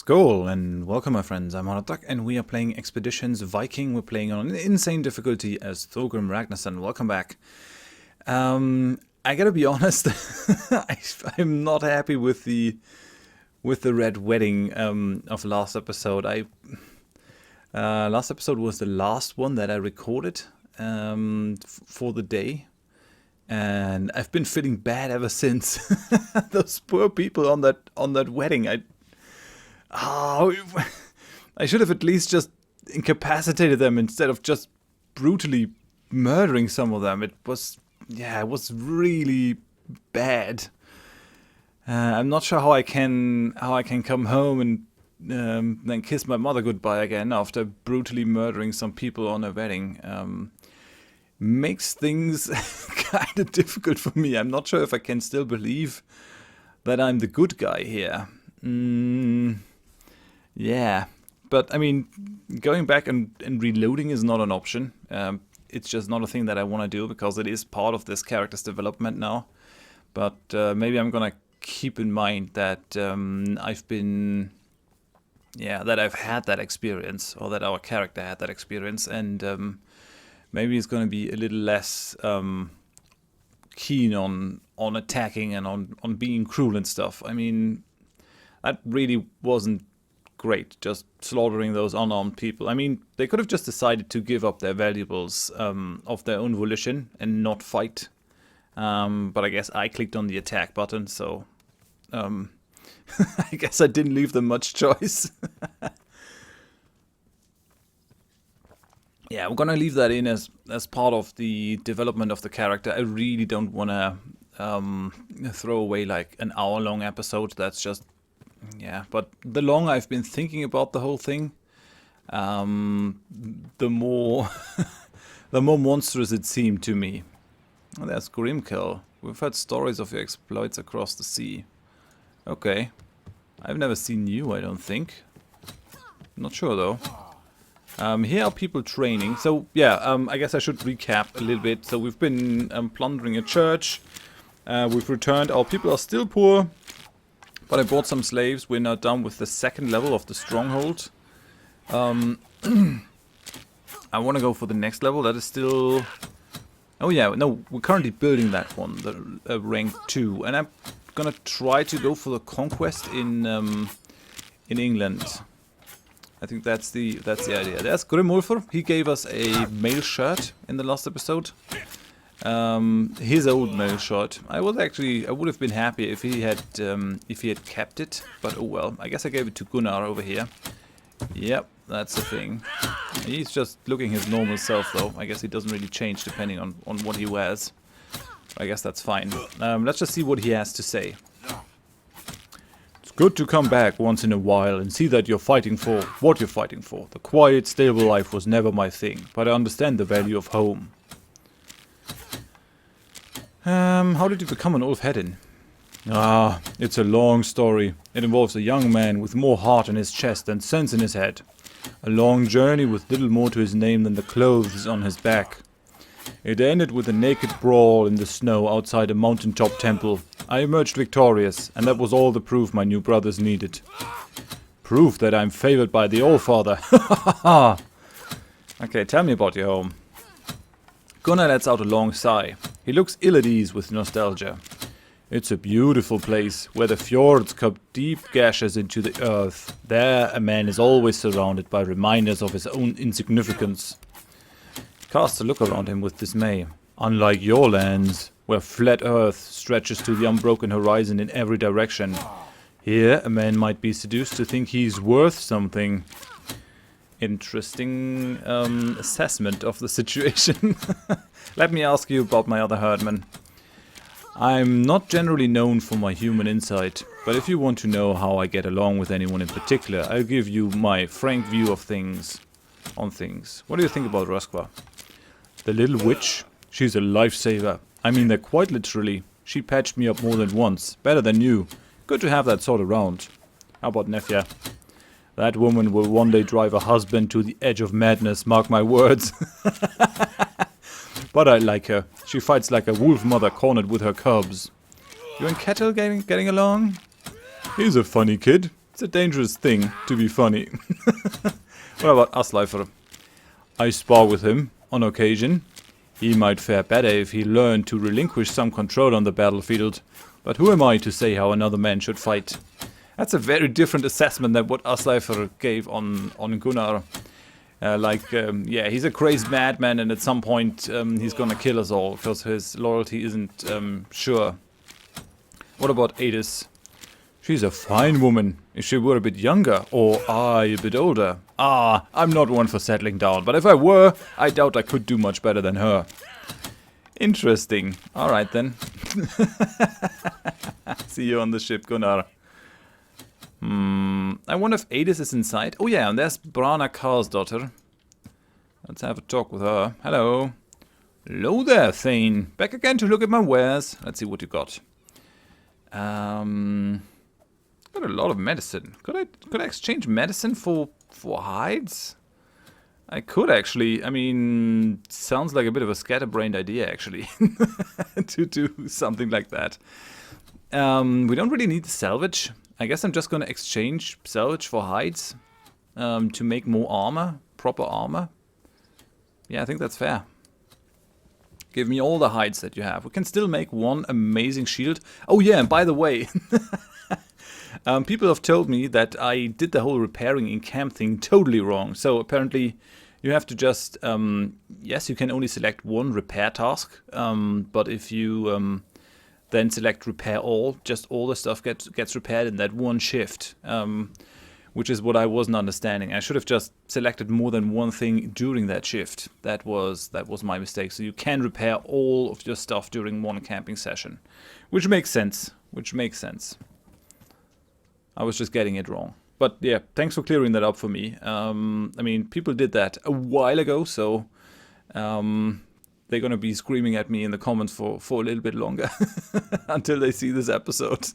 Skål and welcome my friends, I'm Horath, and we are playing Expeditions Viking. We're playing on an insane difficulty as thegn Ragnar. Welcome back. I gotta be honest, I'm not happy with the red wedding of last episode. Last episode was the last one that I recorded for the day. And I've been feeling bad ever since. Those poor people on that wedding. I should have at least just incapacitated them instead of just brutally murdering some of them. It was really bad. I'm not sure how I can come home and then kiss my mother goodbye again after brutally murdering some people on a wedding. Makes things kind of difficult for me. I'm not sure if I can still believe that I'm the good guy here. Yeah, but I mean, going back and reloading is not an option. It's just not a thing that I want to do because it is part of this character's development now. But maybe I'm gonna keep in mind that that I've had that experience, or that our character had that experience, and maybe it's gonna be a little less keen on attacking and on being cruel and stuff. I mean, that really wasn't great, just slaughtering those unarmed people. I mean, they could have just decided to give up their valuables of their own volition and not fight. But I guess I clicked on the attack button, so I guess I didn't leave them much choice. Yeah, we're gonna leave that in as part of the development of the character. I really don't want to throw away like an hour-long episode. That's just, yeah. But the longer I've been thinking about the whole thing, the more the more monstrous it seemed to me. Oh, there's Grimkel. We've heard stories of your exploits across the sea. Okay, I've never seen you, I don't think. Not sure though. Here are people training. So yeah, I guess I should recap a little bit. So we've been plundering a church. We've returned. Our people are still poor, but I bought some slaves. We're now done with the second level of the stronghold. I want to go for the next level. That is still... Oh yeah, no, we're currently building that one, the rank 2. And I'm gonna try to go for the conquest in England. I think that's the idea. There's Grimulfur. He gave us a mail shirt in the last episode. His old mail shirt. I would have been happy if he had kept it. But oh well. I guess I gave it to Gunnar over here. Yep, that's the thing. He's just looking his normal self though. I guess he doesn't really change depending on what he wears. I guess that's fine. Let's just see what he has to say. Good to come back once in a while and see that you're fighting for what you're fighting for. The quiet, stable life was never my thing, but I understand the value of home. How did you become an Ulfhedin? Ah, it's a long story. It involves a young man with more heart in his chest than sense in his head. A long journey with little more to his name than the clothes on his back. It ended with a naked brawl in the snow outside a mountaintop temple. I emerged victorious, and that was all the proof my new brothers needed. Proof that I'm favored by the Allfather. Okay, tell me about your home. Gunnar lets out a long sigh. He looks ill at ease with nostalgia. It's a beautiful place, where the fjords cut deep gashes into the earth. There a man is always surrounded by reminders of his own insignificance. Casts a look around him with dismay. Unlike your lands, where flat earth stretches to the unbroken horizon in every direction. Here, a man might be seduced to think he's worth something. Interesting assessment of the situation. Let me ask you about my other herdmen. I'm not generally known for my human insight, but if you want to know how I get along with anyone in particular, I'll give you my frank view of things. What do you think about Ragnar? The little witch? She's a lifesaver. I mean that quite literally. She patched me up more than once. Better than you. Good to have that sort around. How about Nefja? That woman will one day drive her husband to the edge of madness, mark my words. But I like her. She fights like a wolf mother cornered with her cubs. You and Kettle getting along? He's a funny kid. It's a dangerous thing to be funny. What about Asleifer? I spar with him on occasion. He might fare better if he learned to relinquish some control on the battlefield. But who am I to say how another man should fight? That's a very different assessment than what Asleifer gave on Gunnar. Yeah, he's a crazed madman, and at some point he's gonna kill us all because his loyalty isn't sure. What about Adis? She's a fine woman. If she were a bit younger, or I a bit older. I'm not one for settling down, but if I were, I doubt I could do much better than her. Interesting. Alright then. See you on the ship, Gunnar. I wonder if Adis is inside. Oh yeah, and there's Brana Karl's daughter. Let's have a talk with her. Hello. Hello there, Thane. Back again to look at my wares. Let's see what you got. Got a lot of medicine. Could I exchange medicine for hides? I could actually. I mean, sounds like a bit of a scatterbrained idea actually to do something like that. We don't really need salvage. I guess I'm just gonna exchange salvage for hides to make more armor, proper armor. Yeah, I think that's fair. Give me all the hides that you have. We can still make one amazing shield. Oh yeah, and by the way, people have told me that I did the whole repairing in camp thing totally wrong. So apparently you have to just, yes, you can only select one repair task. But if you then select repair all, just all the stuff gets repaired in that one shift. Which is what I wasn't understanding. I should have just selected more than one thing during that shift. That was my mistake. So you can repair all of your stuff during one camping session. Which makes sense. I was just getting it wrong. But yeah, thanks for clearing that up for me. I mean, people did that a while ago, so they're gonna be screaming at me in the comments for a little bit longer until they see this episode.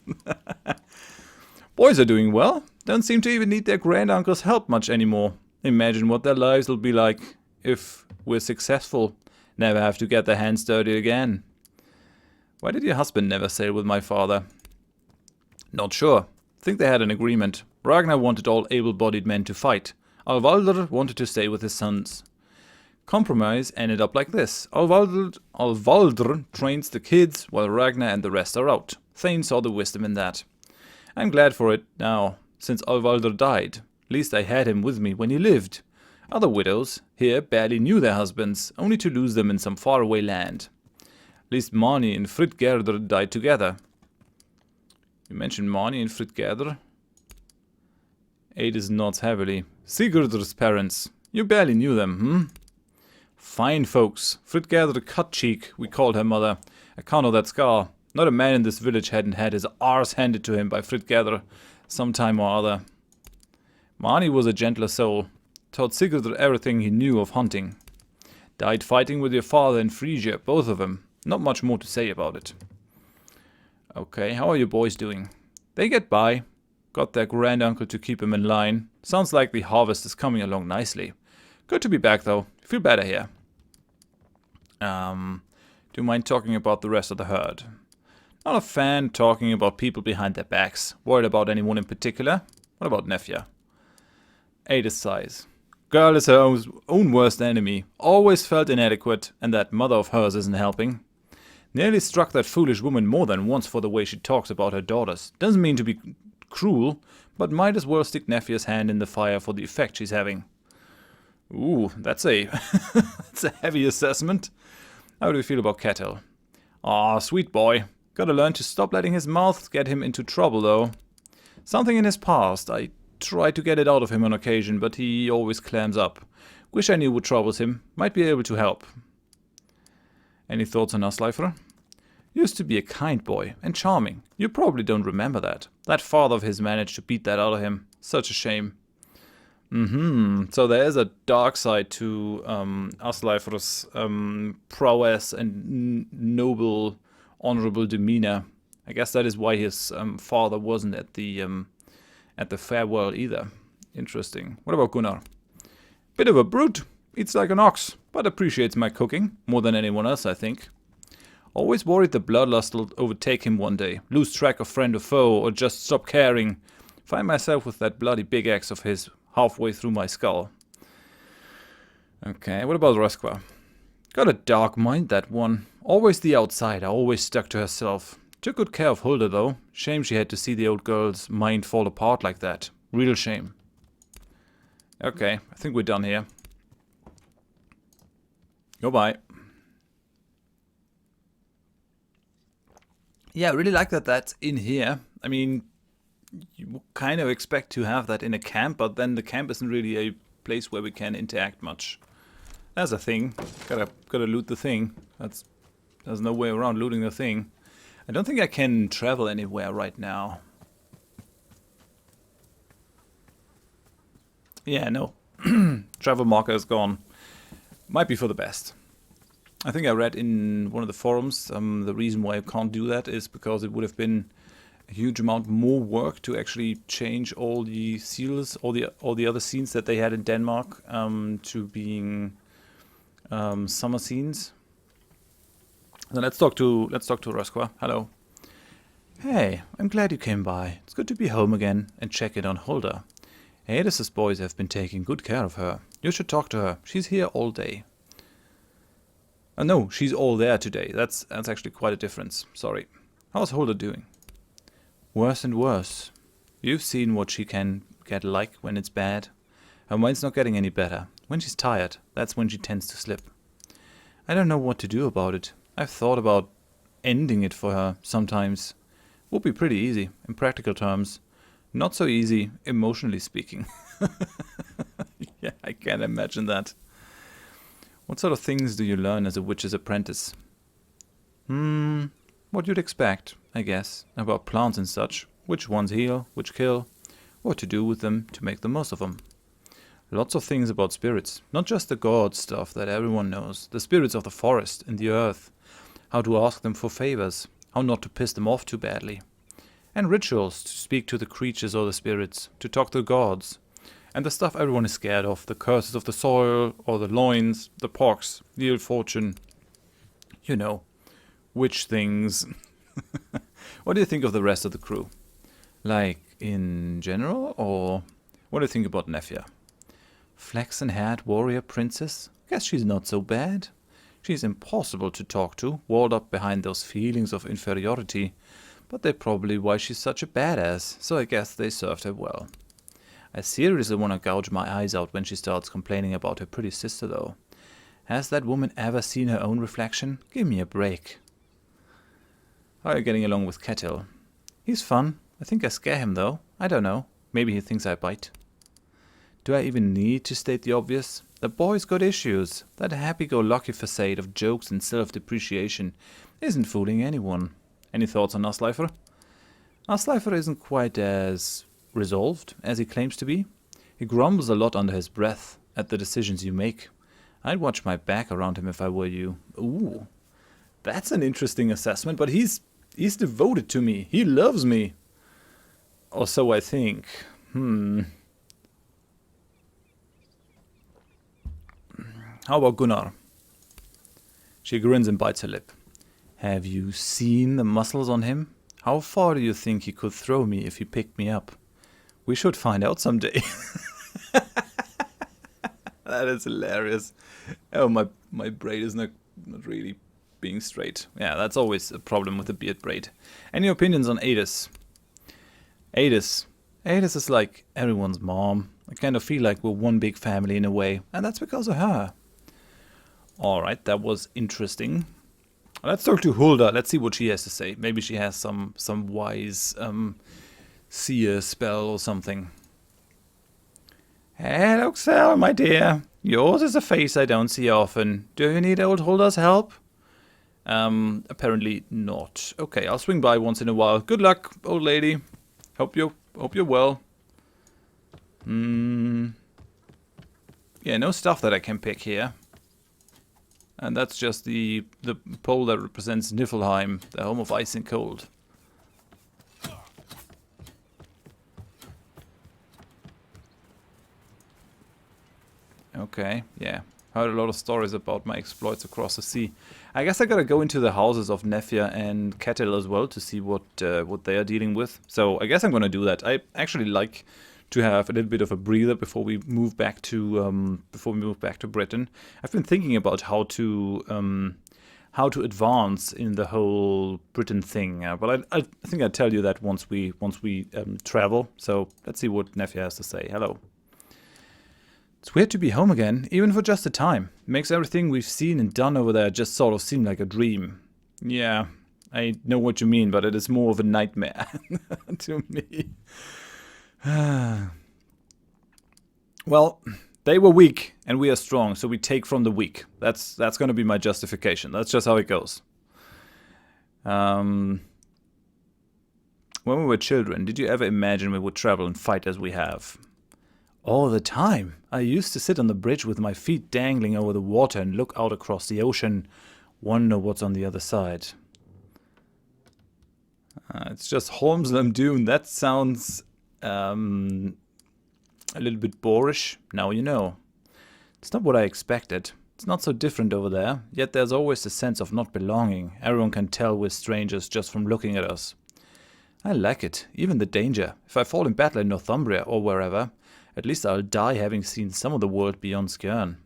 Boys are doing well. Don't seem to even need their granduncle's help much anymore. Imagine what their lives will be like if we're successful. Never have to get their hands dirty again. Why did your husband never sail with my father? Not sure. Think they had an agreement. Ragnar wanted all able-bodied men to fight. Alvaldr wanted to stay with his sons. Compromise ended up like this. Alvaldr trains the kids while Ragnar and the rest are out. Thane saw the wisdom in that. I'm glad for it now, since Alvaldr died. At least I had him with me when he lived. Other widows here barely knew their husbands, only to lose them in some faraway land. At least Marni and Fritgerdr died together. You mentioned Marni and Fritgerdr? Adis nods heavily. Sigurdr's parents. You barely knew them, Fine folks. Fritgerdr Cut-Cheek, we called her mother. Account of that scar. Not a man in this village hadn't had his arse handed to him by Fritgerdr some time or other. Marni was a gentler soul. Taught Sigurd everything he knew of hunting. Died fighting with your father in Frisia, both of them. Not much more to say about it. Okay, how are your boys doing? They get by. Got their granduncle to keep him in line. Sounds like the harvest is coming along nicely. Good to be back though. Feel better here. Do you mind talking about the rest of the herd? Not a fan talking about people behind their backs. Worried about anyone in particular? What about Nefja? Adis sighs. Girl is her own worst enemy. Always felt inadequate, and that mother of hers isn't helping. Nearly struck that foolish woman more than once for the way she talks about her daughters. Doesn't mean to be cruel, but might as well stick Nefja's hand in the fire for the effect she's having. Ooh, that's a that's a heavy assessment. How do you feel about Ketil? Aw, sweet boy. Gotta learn to stop letting his mouth get him into trouble, though. Something in his past. I try to get it out of him on occasion, but he always clams up. Wish I knew what troubles him. Might be able to help. Any thoughts on Asleifer? Used to be a kind boy, and charming. You probably don't remember that. That father of his managed to beat that out of him. Such a shame. So there is a dark side to Asleifer's prowess and noble, honorable demeanor. I guess that is why his father wasn't at the farewell either. Interesting. What about Gunnar? Bit of a brute. Eats like an ox, but appreciates my cooking more than anyone else, I think. Always worried the bloodlust will overtake him one day, lose track of friend or foe, or just stop caring Find myself with that bloody big axe of his halfway through my skull. Okay, what about Ragnar? Got a dark mind, that one. Always the outsider, always stuck to herself. Took good care of Hulda, though. Shame she had to see the old girl's mind fall apart like that. Real shame. Okay, I think we're done here. Goodbye. Yeah, I really like that that's in here. I mean, you kind of expect to have that in a camp, but then the camp isn't really a place where we can interact much. That's a thing. Gotta loot the thing. There's no way around looting the thing. I don't think I can travel anywhere right now. Yeah, no. Travel marker is gone. Might be for the best. I think I read in one of the forums the reason why I can't do that is because it would have been a huge amount more work to actually change all the seals, all the other scenes that they had in Denmark to being summer scenes. So let's talk to Ragnar. Hello. Hey, I'm glad you came by. It's good to be home again and check in on Hulda. Hades' boys have been taking good care of her. You should talk to her. She's here all day. No, she's all there today. That's actually quite a difference. Sorry. How's Hulda doing? Worse and worse. You've seen what she can get like when it's bad. Her mind's not getting any better. When she's tired, that's when she tends to slip. I don't know what to do about it. I've thought about ending it for her sometimes. Would be pretty easy, in practical terms. Not so easy, emotionally speaking. Yeah, I can imagine that. What sort of things do you learn as a witch's apprentice? What you'd expect, I guess, about plants and such. Which ones heal, which kill, what to do with them to make the most of them. Lots of things about spirits, not just the god stuff that everyone knows. The spirits of the forest and the earth. How to ask them for favors, how not to piss them off too badly. And rituals to speak to the creatures or the spirits, to talk to the gods. And the stuff everyone is scared of, the curses of the soil, or the loins, the pox, the ill fortune. You know, witch things. What do you think of the rest of the crew? Like, in general, or what do you think about Nefja? Flaxen-haired warrior princess? Guess she's not so bad. She's impossible to talk to, walled up behind those feelings of inferiority. But they're probably why she's such a badass, so I guess they served her well. I seriously want to gouge my eyes out when she starts complaining about her pretty sister, though. Has that woman ever seen her own reflection? Give me a break. How are you getting along with Ketil? He's fun. I think I scare him, though. I don't know. Maybe he thinks I bite. Do I even need to state the obvious? The boy's got issues. That happy-go-lucky facade of jokes and self-depreciation isn't fooling anyone. Any thoughts on Asleifer? Asleifer isn't quite as resolved as he claims to be. He grumbles a lot under his breath at the decisions you make. I'd watch my back around him if I were you. Ooh, that's an interesting assessment, but he's devoted to me. He loves me. Or so I think. How about Gunnar? She grins and bites her lip. Have you seen the muscles on him? How far do you think he could throw me if he picked me up? We should find out someday. That is hilarious. Oh, my braid is not really being straight. Yeah, that's always a problem with the beard braid. Any opinions on Adis? Adis is like everyone's mom. I kind of feel like we're one big family in a way, and that's because of her. Alright, that was interesting. Let's talk to Hulda. Let's see what she has to say. Maybe she has some wise seer spell or something. Hello, Xel, my dear. Yours is a face I don't see often. Do you need old Hulda's help? Apparently not. Okay, I'll swing by once in a while. Good luck, old lady. Hope you're well. Yeah, no stuff that I can pick here. And that's just the pole that represents Niflheim, the home of ice and cold. Okay, yeah. Heard a lot of stories about my exploits across the sea. I guess I gotta go into the houses of Nefja and Kettle as well to see what they are dealing with. So I guess I'm gonna do that. I actually like to have a little bit of a breather before we move back to Britain. I've been thinking about how to advance in the whole Britain thing, but I think I'll tell you that once we travel. So let's see what Nefja has to say. Hello. It's weird to be home again, even for just a time. Makes everything we've seen and done over there just sort of seem like a dream. Yeah, I know what you mean, but it is more of a nightmare to me. Well, they were weak and we are strong, so we take from the weak. That's going to be my justification. That's just how it goes. When we were children, did you ever imagine we would travel and fight as we have? All the time. I used to sit on the bridge with my feet dangling over the water and look out across the ocean, wonder what's on the other side. It's just Holmeslam Dune. That sounds a little bit boorish. Now you know. It's not what I expected. It's not so different over there, yet there's always a sense of not belonging. Everyone can tell we're strangers just from looking at us. I like it, even the danger. If I fall in battle in Northumbria or wherever, at least I'll die having seen some of the world beyond Skjern.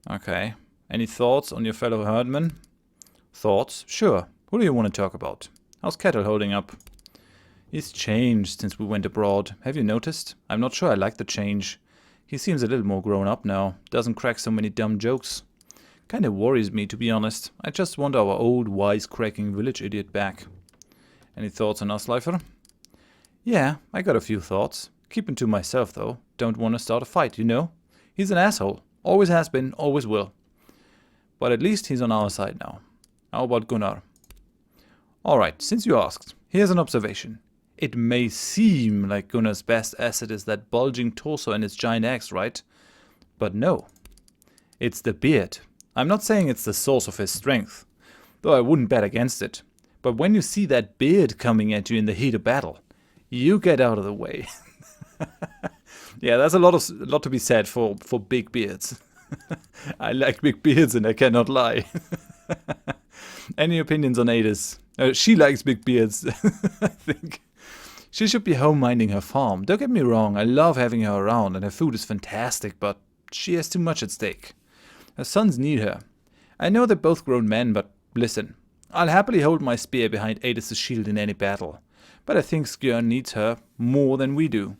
Okay. Any thoughts on your fellow herdman? Thoughts? Sure. Who do you want to talk about? How's Kettle holding up? He's changed since we went abroad. Have you noticed? I'm not sure I like the change. He seems a little more grown up now. Doesn't crack so many dumb jokes. Kinda worries me, to be honest. I just want our old wise-cracking village idiot back. Any thoughts on Usleifer? Yeah, I got a few thoughts. Keeping to myself, though. Don't want to start a fight, you know? He's an asshole. Always has been, always will. But at least he's on our side now. How about Gunnar? Alright, since you asked, here's an observation. It may seem like Gunnar's best asset is that bulging torso and his giant axe, right? But no. It's the beard. I'm not saying it's the source of his strength, though I wouldn't bet against it. But when you see that beard coming at you in the heat of battle, you get out of the way. Yeah, there's a lot to be said for big beards. I like big beards and I cannot lie. Any opinions on Adis? She likes big beards, I think. She should be home minding her farm. Don't get me wrong, I love having her around and her food is fantastic, but she has too much at stake. Her sons need her. I know they're both grown men, but listen. I'll happily hold my spear behind Adis' shield in any battle. But I think Skjern needs her more than we do.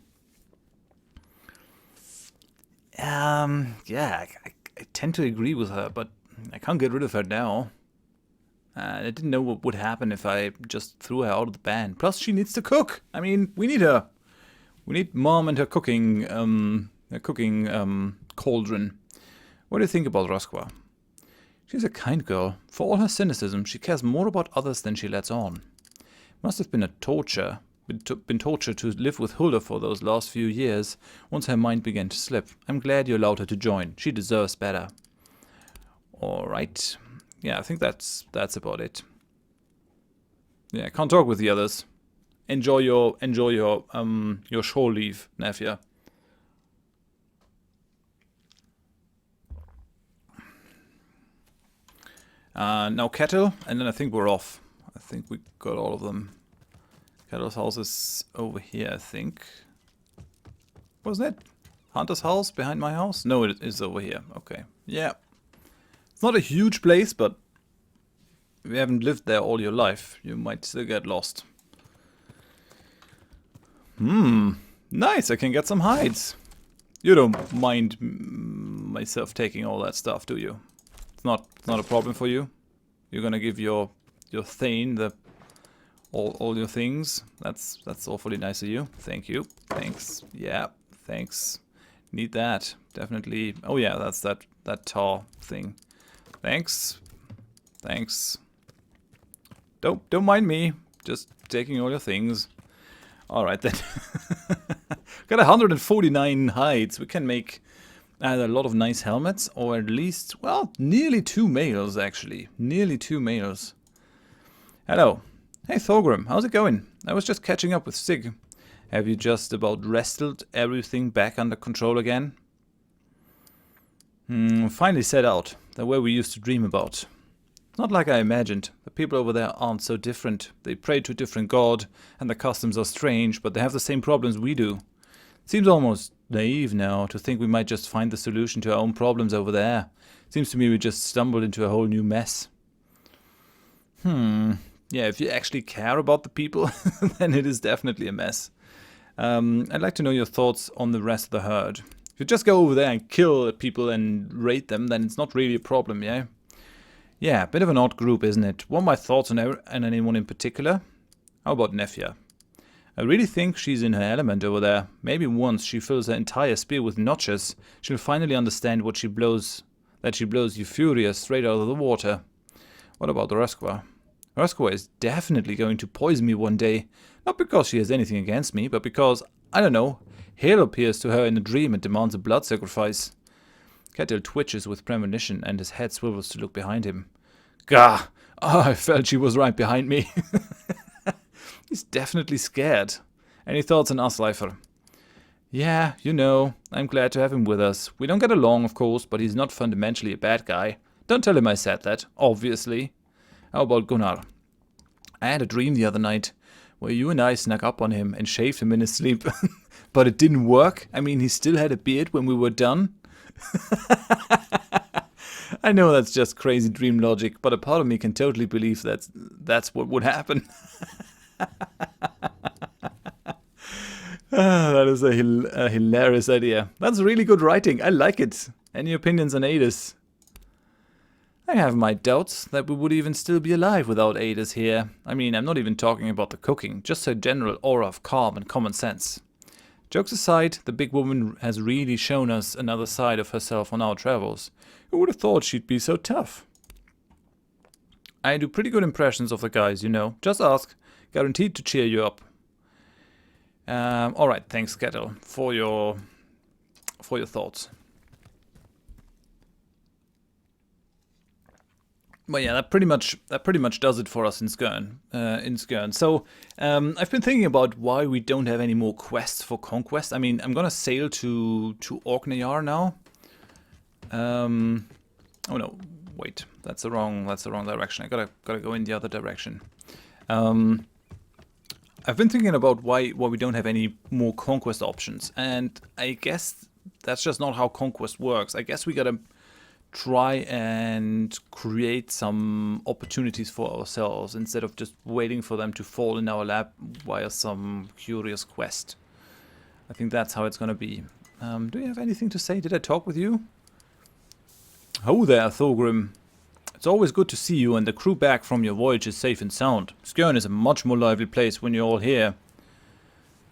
Yeah, I tend to agree with her, but I can't get rid of her now. I didn't know what would happen if I just threw her out of the band. Plus, she needs to cook. I mean, we need her. We need Mom and her cooking cauldron. What do you think about Rosqua? She's a kind girl. For all her cynicism, she cares more about others than she lets on. Must have been a torture. Been torture to live with Hulda for those last few years, once her mind began to slip. I'm glad you allowed her to join. She deserves better. Alright. Yeah, I think that's about it. Yeah, can't talk with the others. Enjoy your shore leave, Nefja. Now Kettle, and then I think we're off. I think we got all of them. Kettle's house is over here, I think. Wasn't it? Hunter's house behind my house? No, it is over here. Okay. Yeah. It's not a huge place, but if you haven't lived there all your life, you might still get lost. Nice, I can get some hides. You don't mind myself taking all that stuff, do you? It's not a problem for you? You're gonna give your thegn all your things. That's awfully nice of you. Thank you. Thanks. Yeah, thanks. Need that. Definitely. Oh yeah, that's that tar thing. Thanks. Thanks. Don't mind me. Just taking all your things. Alright then. Got 149 hides. We can make either a lot of nice helmets or at least, well, nearly 2 males actually. Nearly 2 males. Hello. Hey Thorgrim, how's it going? I was just catching up with Sig. Have you just about wrestled everything back under control again? Finally set out, the way we used to dream about. Not like I imagined. The people over there aren't so different. They pray to a different god, and their customs are strange, but they have the same problems we do. It seems almost naive now to think we might just find the solution to our own problems over there. It seems to me we just stumbled into a whole new mess. Yeah, if you actually care about the people, then it is definitely a mess. I'd like to know your thoughts on the rest of the herd. If you just go over there and kill people and raid them, then it's not really a problem, yeah? Yeah, a bit of an odd group, isn't it? What are my thoughts on anyone in particular? How about Nefja? I really think she's in her element over there. Maybe once she fills her entire spear with notches, she'll finally understand that she blows Euphuria straight out of the water. What about the Ragnar? Ragnar is definitely going to poison me one day. Not because she has anything against me, but because, I don't know, Hale appears to her in a dream and demands a blood sacrifice. Ketil twitches with premonition and his head swivels to look behind him. Gah! Oh, I felt she was right behind me. He's definitely scared. Any thoughts on us, Leifer? Yeah, you know, I'm glad to have him with us. We don't get along, of course, but he's not fundamentally a bad guy. Don't tell him I said that, obviously. How about Gunnar? I had a dream the other night where you and I snuck up on him and shaved him in his sleep. But it didn't work. I mean, he still had a beard when we were done. I know that's just crazy dream logic, but a part of me can totally believe that's what would happen. That is a hilarious idea. That's really good writing. I like it. Any opinions on Adis? I have my doubts that we would even still be alive without Adis here. I mean, I'm not even talking about the cooking, just her general aura of calm and common sense. Jokes aside, the big woman has really shown us another side of herself on our travels. Who would have thought she'd be so tough? I do pretty good impressions of the guys, you know. Just ask. Guaranteed to cheer you up. Alright, thanks, Ketil, for your thoughts. Well, yeah, that pretty much does it for us in Skjern. So, I've been thinking about why we don't have any more quests for conquest. I mean, I'm gonna sail to Orkneyjar now. Oh no, wait, that's the wrong direction. I gotta go in the other direction. I've been thinking about why we don't have any more conquest options, and I guess that's just not how conquest works. I guess we gotta try and create some opportunities for ourselves instead of just waiting for them to fall in our lap via some curious quest. I think that's how it's gonna be. Do you have anything to say? Did I talk with you? Oh there, Thorgrim. It's always good to see you and the crew back from your voyage is safe and sound. Skjern is a much more lively place when you're all here.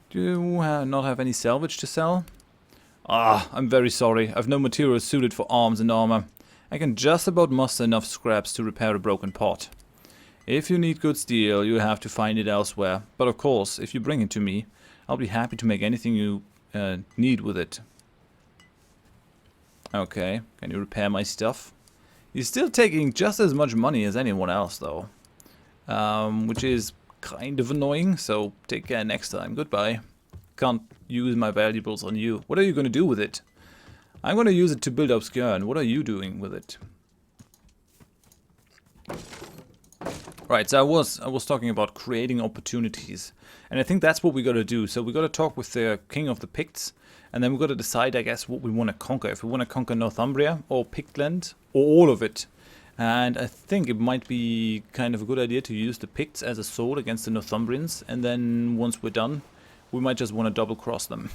Do you not have any salvage to sell? Ah, I'm very sorry. I've no materials suited for arms and armor. I can just about muster enough scraps to repair a broken pot. If you need good steel, you have to find it elsewhere. But of course, if you bring it to me, I'll be happy to make anything you need with it. Okay, can you repair my stuff? He's still taking just as much money as anyone else, though. Which is kind of annoying, so take care next time. Goodbye. Can't use my valuables on you. What are you going to do with it? I'm going to use it to build up Skjern. What are you doing with it? Right, so I was talking about creating opportunities. And I think that's what we got to do. So we got to talk with the king of the Picts. And then we've got to decide, I guess, what we want to conquer. If we want to conquer Northumbria or Pictland or all of it. And I think it might be kind of a good idea to use the Picts as a sword against the Northumbrians. And then once we're done, we might just want to double cross them.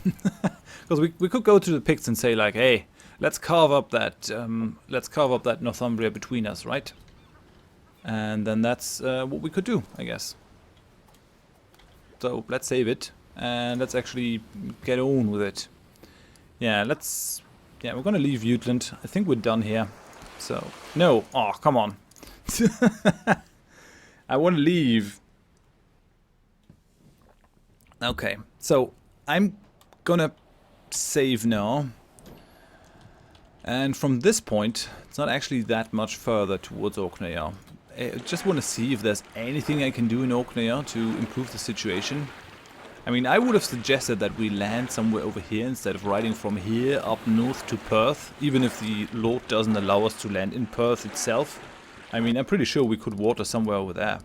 Because we could go to the Picts and say like, hey, let's carve up that Northumbria between us, right? And then that's what we could do, I guess. So let's save it and let's actually get on with it. Yeah, we're gonna leave Jutland. I think we're done here. So, no, oh, come on. I want to leave. Okay, so I'm gonna save now. And from this point, it's not actually that much further towards Orkneyjar. I just want to see if there's anything I can do in Orkneyjar to improve the situation. I mean, I would have suggested that we land somewhere over here instead of riding from here up north to Perth, even if the Lord doesn't allow us to land in Perth itself. I mean, I'm pretty sure we could water somewhere over there.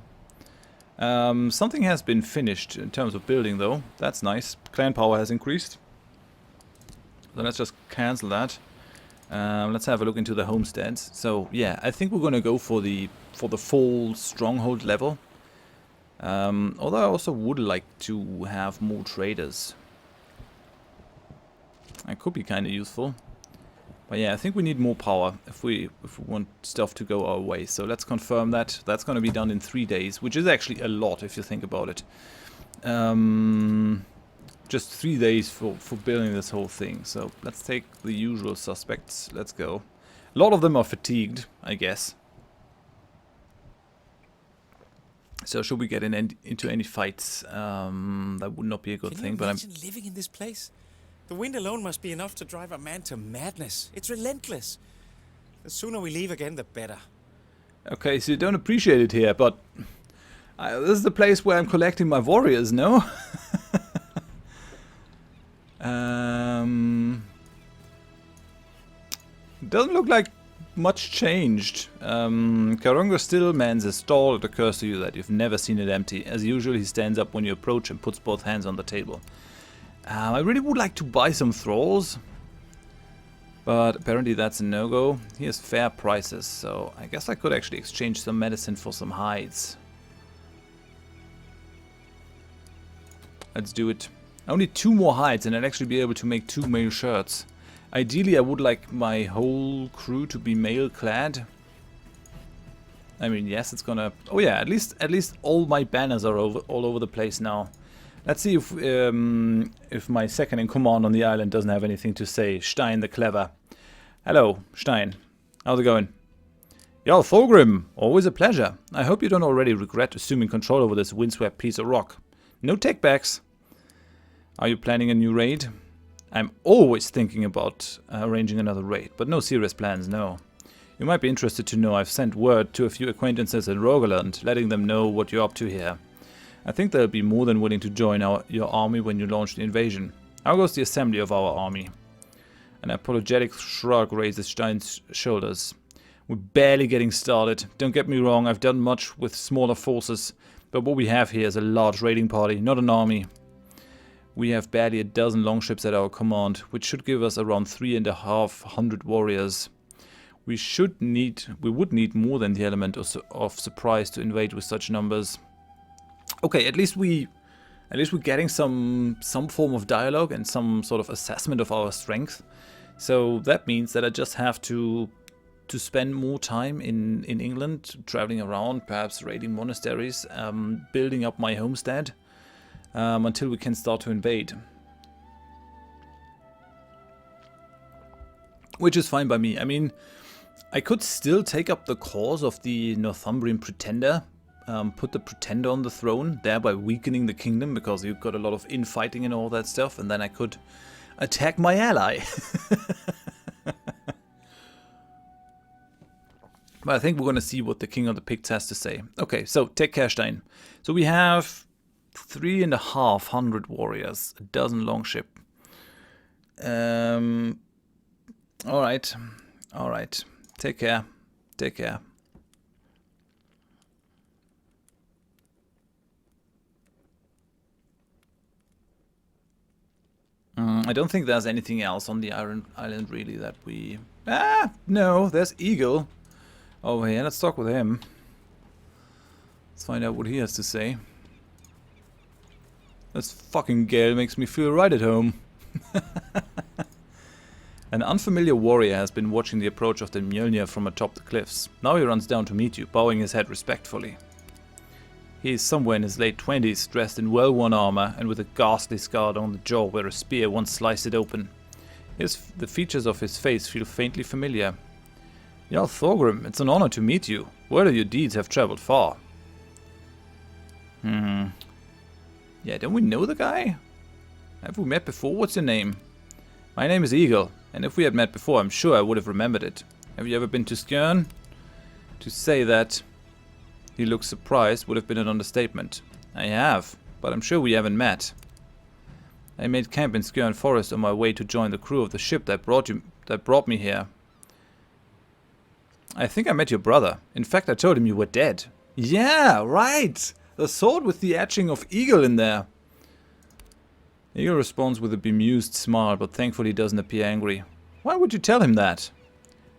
Something has been finished in terms of building, though. That's nice. Clan power has increased. So let's just cancel that. Let's have a look into the homesteads. So yeah, I think we're gonna go for the full stronghold level. Although I also would like to have more traders. That could be kind of useful. But yeah, I think we need more power if we want stuff to go our way. So let's confirm that. That's gonna be done in 3 days, which is actually a lot if you think about it. Just 3 days for building this whole thing. So let's take the usual suspects. Let's go. A lot of them are fatigued, I guess. So should we get into any fights? That would not be a good thing. But Can you imagine living in this place? The wind alone must be enough to drive a man to madness. It's relentless. The sooner we leave again, the better. Okay, so you don't appreciate it here, but this is the place where I'm collecting my warriors, no? Doesn't look like much changed. Karunga still mans a stall. It occurs to you that you've never seen it empty. As usual, he stands up when you approach and puts both hands on the table. I really would like to buy some thralls, but apparently that's a no-go. He has fair prices, so I guess I could actually exchange some medicine for some hides. Let's do it. Only 2 more hides and I'd actually be able to make 2 male shirts. Ideally, I would like my whole crew to be male clad. I mean, yes, it's gonna... Oh yeah, at least all my banners are all over the place now. Let's see if my second in command on the island doesn't have anything to say. Stein the Clever. Hello, Stein. How's it going? Yo, Thorgrim, always a pleasure. I hope you don't already regret assuming control over this windswept piece of rock. No takebacks. Are you planning a new raid? I'm always thinking about arranging another raid, but no serious plans, no. You might be interested to know I've sent word to a few acquaintances in Rogaland, letting them know what you're up to here. I think they'll be more than willing to join your army when you launch the invasion. How goes the assembly of our army? An apologetic shrug raises Stein's shoulders. We're barely getting started. Don't get me wrong, I've done much with smaller forces, but what we have here is a large raiding party, not an army. We have barely a dozen longships at our command, which should give us around 350 warriors. We would need more than the element of surprise to invade with such numbers. Okay, at least we're getting some form of dialogue and some sort of assessment of our strength. So that means that I just have to spend more time in England, traveling around, perhaps raiding monasteries, building up my homestead. Until we can start to invade. Which is fine by me. I mean, I could still take up the cause of the Northumbrian Pretender, put the Pretender on the throne, thereby weakening the kingdom, because you've got a lot of infighting and all that stuff, and then I could attack my ally. But I think we're going to see what the King of the Picts has to say. Okay, so take care, Stein. So we have 350 warriors, a dozen longship. Alright. Take care. I don't think there's anything else on the island really that we... no, there's Eagle. Oh yeah, let's talk with him. Let's find out what he has to say. This fucking gale makes me feel right at home. An unfamiliar warrior has been watching the approach of the Mjolnir from atop the cliffs. Now he runs down to meet you, bowing his head respectfully. He is somewhere in his late 20s, dressed in well-worn armor and with a ghastly scar on the jaw where a spear once sliced it open. The features of his face feel faintly familiar. Jarl Thorgrim, it's an honor to meet you. Word of your deeds have traveled far. Yeah, don't we know the guy? Have we met before? What's your name? My name is Eagle, and if we had met before, I'm sure I would have remembered it. Have you ever been to Skjern? To say that he looks surprised would have been an understatement. I have, but I'm sure we haven't met. I made camp in Skjern Forest on my way to join the crew of the ship that brought me here. I think I met your brother. In fact, I told him you were dead. Yeah, right! The sword with the etching of eagle in there. Eagle responds with a bemused smile, but thankfully doesn't appear angry. Why would you tell him that?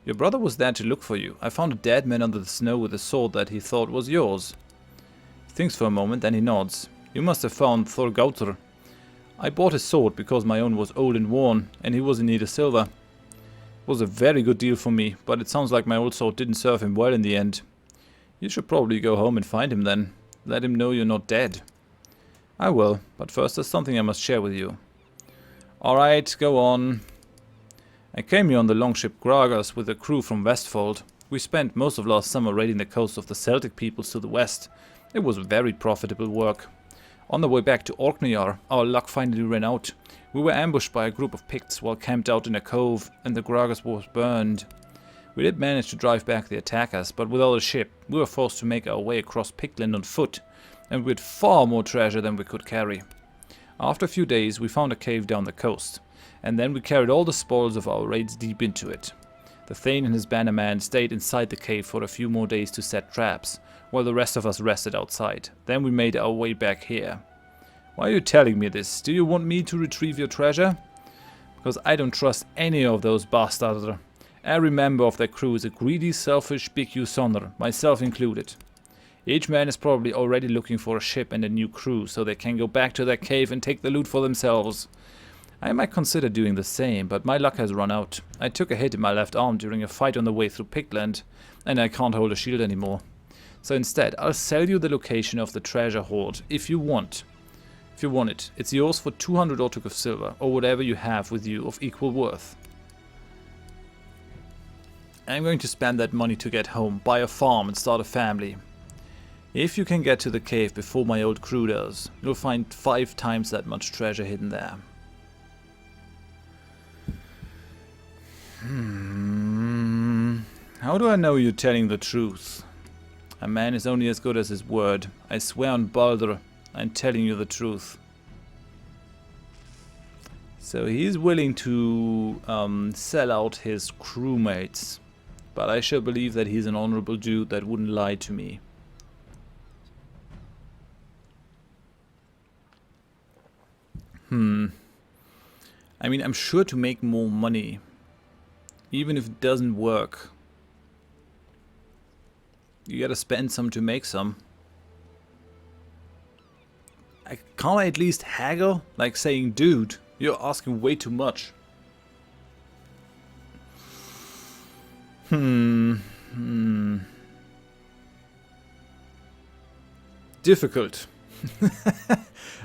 Your brother was there to look for you. I found a dead man under the snow with a sword that he thought was yours. He thinks for a moment, then he nods. You must have found Thorgauter. I bought his sword because my own was old and worn, and he was in need of silver. It was a very good deal for me, but it sounds like my old sword didn't serve him well in the end. You should probably go home and find him then. Let him know you're not dead. I will, but first there's something I must share with you. Alright, go on. I came here on the longship Gragas with a crew from Westfold. We spent most of last summer raiding the coast of the Celtic peoples to the west. It was very profitable work. On the way back to Orkneyar, our luck finally ran out. We were ambushed by a group of Picts while camped out in a cove, and the Gragas was burned. We did manage to drive back the attackers, but without a ship, we were forced to make our way across Pictland on foot, and with far more treasure than we could carry. After a few days, we found a cave down the coast, and then we carried all the spoils of our raids deep into it. The thegn and his bannerman stayed inside the cave for a few more days to set traps, while the rest of us rested outside. Then we made our way back here. Why are you telling me this? Do you want me to retrieve your treasure? Because I don't trust any of those bastards. Every member of their crew is a greedy, selfish, big usoner, myself included. Each man is probably already looking for a ship and a new crew, so they can go back to their cave and take the loot for themselves. I might consider doing the same, but my luck has run out. I took a hit in my left arm during a fight on the way through Pictland, and I can't hold a shield anymore. So instead, I'll sell you the location of the treasure hoard, if you want. If you want it, it's yours for 200 ortuk of silver, or whatever you have with you of equal worth. I'm going to spend that money to get home, buy a farm and start a family. If you can get to the cave before my old crew does, you'll find 5 times that much treasure hidden there. How do I know you're telling the truth? A man is only as good as his word. I swear on Baldur, I'm telling you the truth. So he's willing to sell out his crewmates. But I shall believe that he's an honorable Jew that wouldn't lie to me. I mean, I'm sure to make more money. Even if it doesn't work. You gotta spend some to make some. Can't I at least haggle? Like saying, dude, you're asking way too much. Difficult.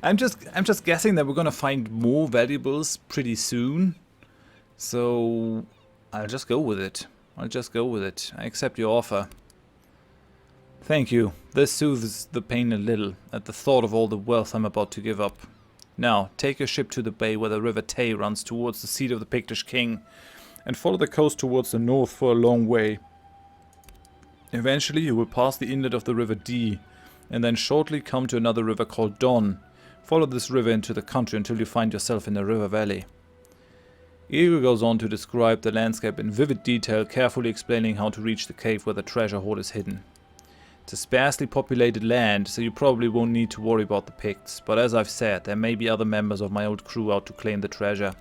I'm just guessing that we're gonna find more valuables pretty soon. So I'll just go with it. I accept your offer. Thank you. This soothes the pain a little at the thought of all the wealth I'm about to give up. Now, take your ship to the bay where the River Tay runs towards the seat of the Pictish king, and follow the coast towards the north for a long way. Eventually you will pass the inlet of the River Dee, and then shortly come to another river called Don. Follow this river into the country until you find yourself in a river valley. Eagle goes on to describe the landscape in vivid detail, carefully explaining how to reach the cave where the treasure hoard is hidden. It's a sparsely populated land, so you probably won't need to worry about the Picts, but as I've said, there may be other members of my old crew out to claim the treasure.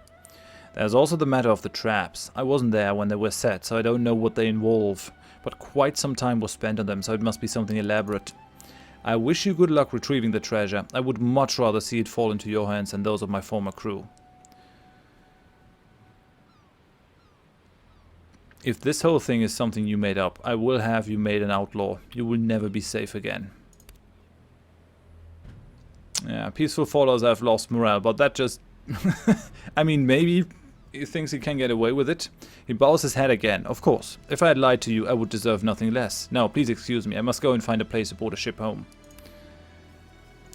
There's also the matter of the traps. I wasn't there when they were set, so I don't know what they involve, but quite some time was spent on them, so it must be something elaborate. I wish you good luck retrieving the treasure. I would much rather see it fall into your hands than those of my former crew. If this whole thing is something you made up, I will have you made an outlaw. You will never be safe again. Yeah, peaceful followers have lost morale, but that just... I mean, maybe he thinks he can get away with it. He bows his head again. Of course. If I had lied to you, I would deserve nothing less. Now, please excuse me. I must go and find a place aboard a ship home.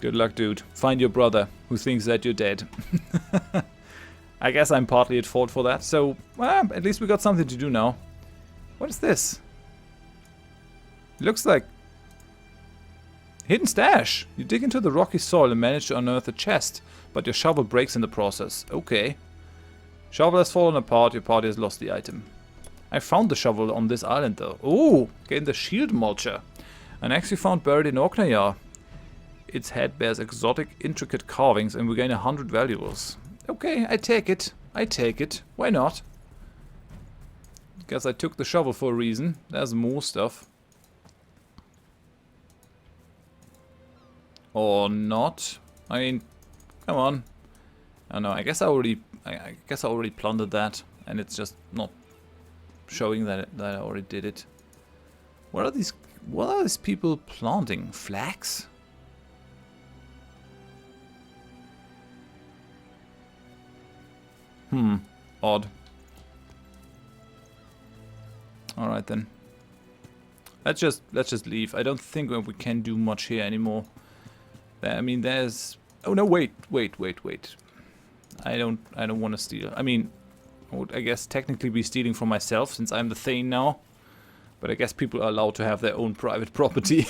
Good luck, dude. Find your brother, who thinks that you're dead. I guess I'm partly at fault for that, so, well, at least we got something to do now. What is this? It looks like Hidden stash! You dig into the rocky soil and manage to unearth a chest, but your shovel breaks in the process. Okay. Shovel has fallen apart, your party has lost the item. I found the shovel on this island though. Ooh, gained the shield mulcher. An axe you found buried in Orkneyjar. Its head bears exotic, intricate carvings and we gain 100 valuables. Okay, I take it. I take it. Why not? Guess I took the shovel for a reason. There's more stuff. Or not. I mean, come on. I don't know. I guess I already plundered that, and it's just not showing that I already did it. What are these? What are these people planting? Flax? Odd. All right then. Let's just leave. I don't think we can do much here anymore. I mean, there's... Oh no, wait. I don't want to steal. I mean, I would, I guess, technically be stealing from myself since I'm the thegn now. But I guess people are allowed to have their own private property.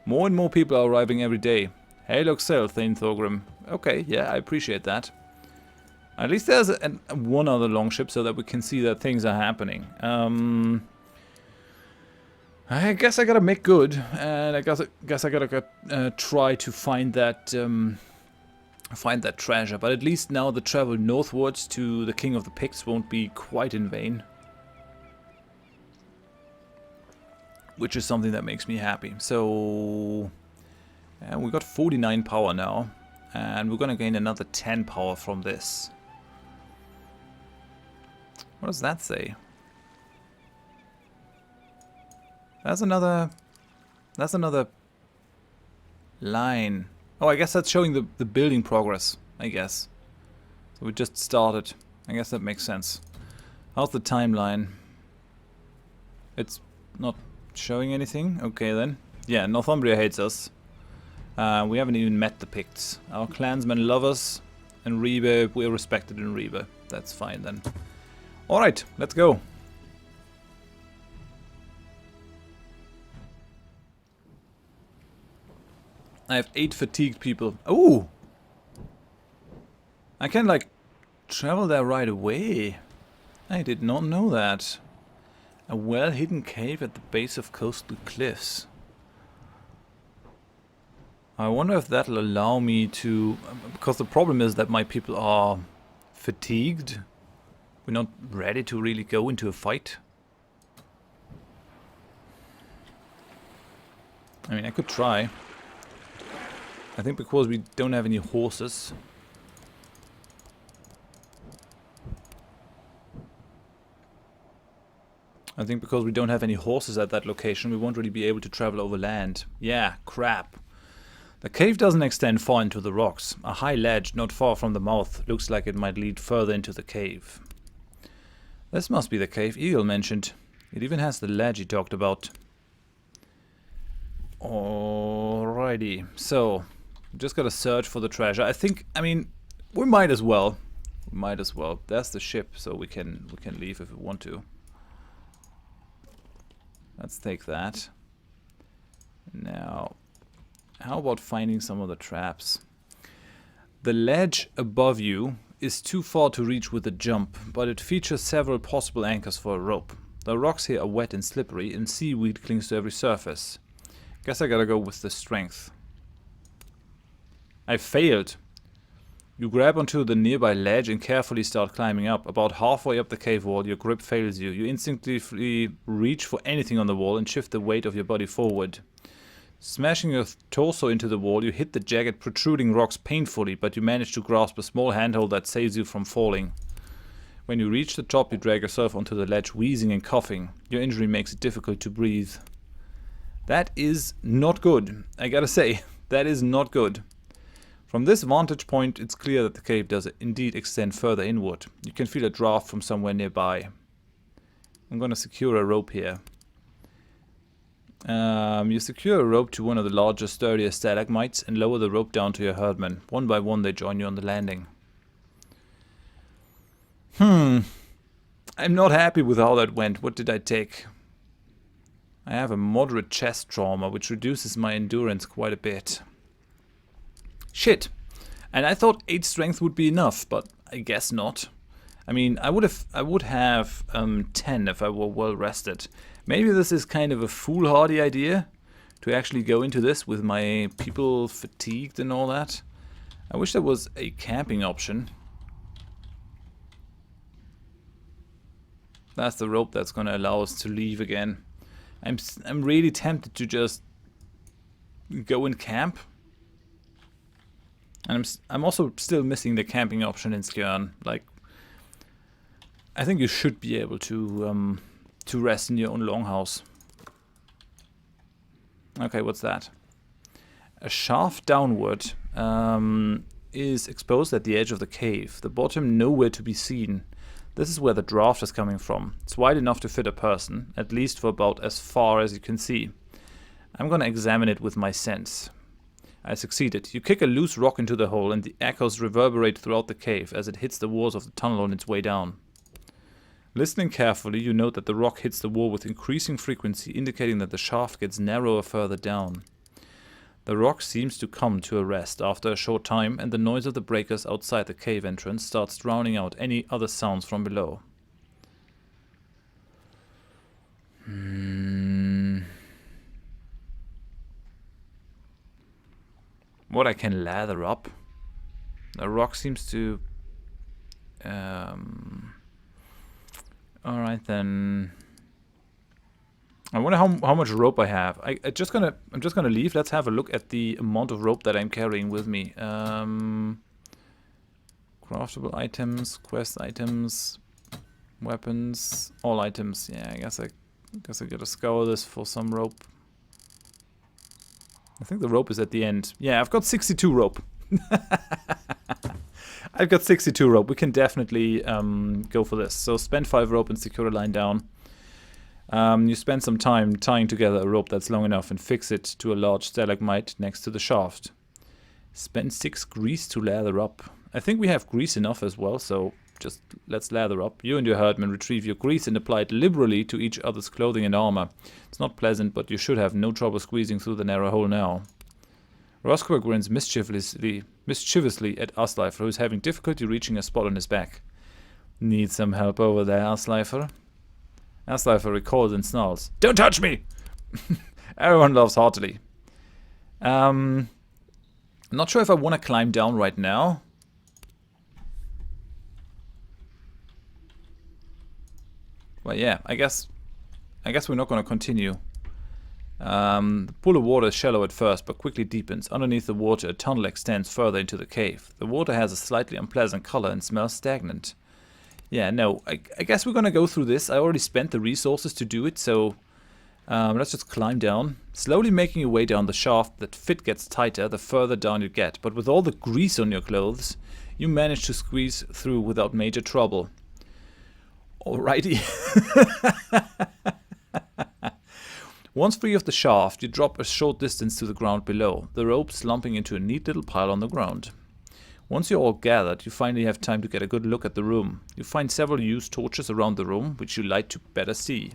More and more people are arriving every day. Hey, look, sell, Thane Thorgrim. Okay, yeah, I appreciate that. At least there's one other longship so that we can see that things are happening. I guess I gotta make good, and I guess I gotta try to find that treasure. But at least now the travel northwards to the King of the Picts won't be quite in vain, which is something that makes me happy. So, we got 49 power now, and we're gonna gain another 10 power from this. What does that say? That's another line. Oh, I guess that's showing the building progress, I guess. So we just started. I guess that makes sense. How's the timeline? It's not showing anything? Okay then. Yeah, Northumbria hates us. We haven't even met the Picts. Our clansmen love us, and Reba, we're respected in Reba. That's fine then. Alright, let's go. I have 8 fatigued people. Oh! I can, like, travel there right away. I did not know that. A well-hidden cave at the base of coastal cliffs. I wonder if that'll allow me to... Because the problem is that my people are fatigued. We're not ready to really go into a fight. I mean, I could try. I think because we don't have any horses. I think because we don't have any horses at that location, we won't really be able to travel over land. Yeah, crap. The cave doesn't extend far into the rocks. A high ledge not far from the mouth looks like it might lead further into the cave. This must be the cave Eagle mentioned. It even has the ledge he talked about. Alrighty, so... just gotta search for the treasure. I mean, we might as well. We might as well. There's the ship, so we can leave if we want to. Let's take that. Now, how about finding some of the traps? The ledge above you is too far to reach with a jump, but it features several possible anchors for a rope. The rocks here are wet and slippery, and seaweed clings to every surface. Guess I gotta go with the strength. I failed. You grab onto the nearby ledge and carefully start climbing up. About halfway up the cave wall, your grip fails you. You instinctively reach for anything on the wall and shift the weight of your body forward. Smashing your torso into the wall, you hit the jagged, protruding rocks painfully, but you manage to grasp a small handhold that saves you from falling. When you reach the top, you drag yourself onto the ledge, wheezing and coughing. Your injury makes it difficult to breathe. That is not good. I gotta say, that is not good. From this vantage point, it's clear that the cave does indeed extend further inward. You can feel a draft from somewhere nearby. I'm gonna secure a rope here. You secure a rope to one of the larger, sturdier stalagmites and lower the rope down to your herdmen. One by one, they join you on the landing. I'm not happy with how that went. What did I take? I have a moderate chest trauma, which reduces my endurance quite a bit. Shit! And I thought 8 strength would be enough, but I guess not. I mean, I would have 10 if I were well rested. Maybe this is kind of a foolhardy idea to actually go into this with my people fatigued and all that. I wish there was a camping option. That's the rope that's gonna allow us to leave again. I'm really tempted to just go and camp. And I'm also still missing the camping option in Skjern. Like, I think you should be able to rest in your own longhouse. Okay, what's that? A shaft downward is exposed at the edge of the cave. The bottom nowhere to be seen. This is where the draft is coming from. It's wide enough to fit a person, at least for about as far as you can see. I'm gonna examine it with my sense. I succeeded. You kick a loose rock into the hole and the echoes reverberate throughout the cave as it hits the walls of the tunnel on its way down. Listening carefully, you note that the rock hits the wall with increasing frequency, indicating that the shaft gets narrower further down. The rock seems to come to a rest after a short time, and the noise of the breakers outside the cave entrance starts drowning out any other sounds from below. What I can lather up? The rock seems to... Alright then... I wonder how much rope I have. I'm just gonna leave. Let's have a look at the amount of rope that I'm carrying with me. Craftable items, quest items, weapons, all items. Yeah, I guess I gotta scour this for some rope. I think the rope is at the end. Yeah, I've got 62 rope. I've got 62 rope. We can definitely go for this. So spend 5 rope and secure a line down. You spend some time tying together a rope that's long enough and fix it to a large stalagmite next to the shaft. Spend 6 grease to lather up. I think we have grease enough as well, so just let's lather up. You and your herdman retrieve your grease and apply it liberally to each other's clothing and armor. It's not pleasant, but you should have no trouble squeezing through the narrow hole now. Roscoe grins mischievously at Aslifer, who's having difficulty reaching a spot on his back. Need some help over there, Aslifer? Aslifer recoils and snarls. Don't touch me! Everyone laughs heartily. I'm not sure if I want to climb down right now. Well, yeah, I guess we're not going to continue. The pool of water is shallow at first, but quickly deepens. Underneath the water, a tunnel extends further into the cave. The water has a slightly unpleasant color and smells stagnant. Yeah, no, I guess we're gonna go through this. I already spent the resources to do it, so let's just climb down. Slowly making your way down the shaft. The fit gets tighter the further down you get, but with all the grease on your clothes, you manage to squeeze through without major trouble. Alrighty. Once free of the shaft, you drop a short distance to the ground below, the rope slumping into a neat little pile on the ground. Once you're all gathered, you finally have time to get a good look at the room. You find several used torches around the room, which you light to better see.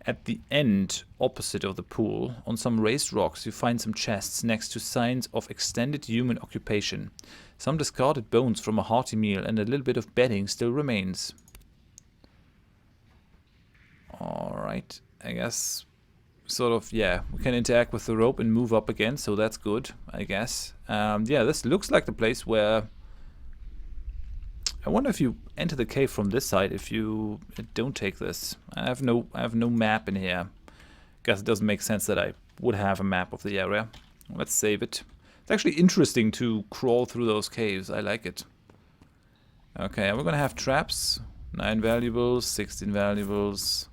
At the end, opposite of the pool, on some raised rocks, you find some chests next to signs of extended human occupation. Some discarded bones from a hearty meal and a little bit of bedding still remains. Alright, I guess... sort of, yeah, we can interact with the rope and move up again, so that's good, I guess. Yeah, this looks like the place where... I wonder if you enter the cave from this side, if you don't take this. I have no map in here. Guess it doesn't make sense that I would have a map of the area. Let's save it. It's actually interesting to crawl through those caves, I like it. Okay, we're gonna have traps. 9 valuables, 16 valuables...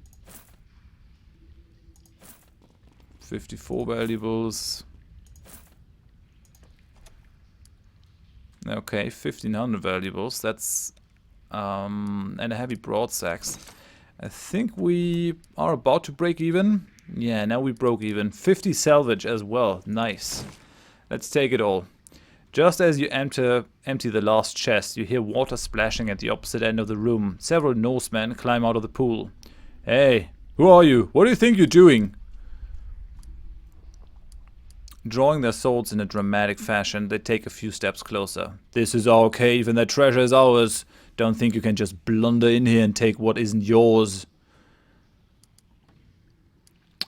54 valuables. Okay, 1500 valuables. That's and a heavy broadsacks. I think we are about to break even. Yeah, now we broke even. 50 salvage as well. Nice. Let's take it all. Just as you empty the last chest, you hear water splashing at the opposite end of the room. Several Norsemen climb out of the pool. Hey, Who are you? What do you think you're doing? Drawing their swords in a dramatic fashion, they take a few steps closer. This is our cave and the treasure is ours. Don't think you can just blunder in here and take what isn't yours.